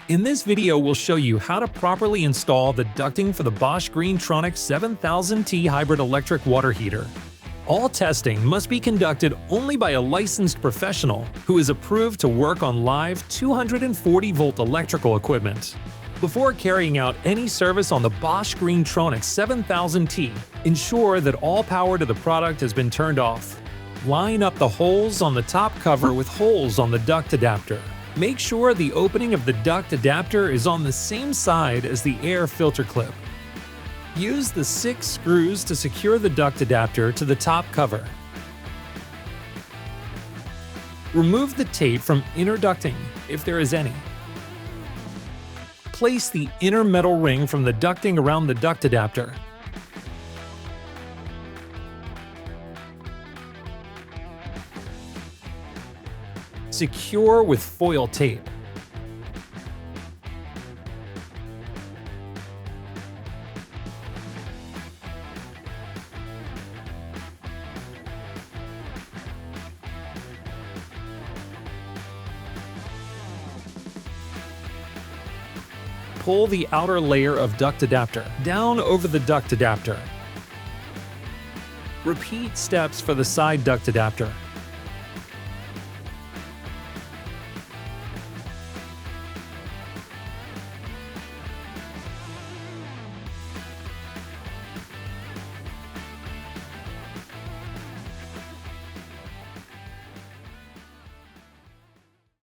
In this video, we'll show you how to properly install the ducting for the Bosch GreenTronic 7000T hybrid electric water heater. All testing must be conducted only by a licensed professional who is approved to work on live 240-volt electrical equipment. Before carrying out any service on the Bosch GreenTronic 7000T, ensure that all power to the product has been turned off. Line up the holes on the top cover with holes on the duct adapter. Make sure the opening of the duct adapter is on the same side as the air filter clip. Use the 6 screws to secure the duct adapter to the top cover. Remove the tape from inner ducting, if there is any. Place the inner metal ring from the ducting around the duct adapter. Secure with foil tape. Pull the outer layer of duct adapter down over the duct adapter. Repeat steps for the side duct adapter.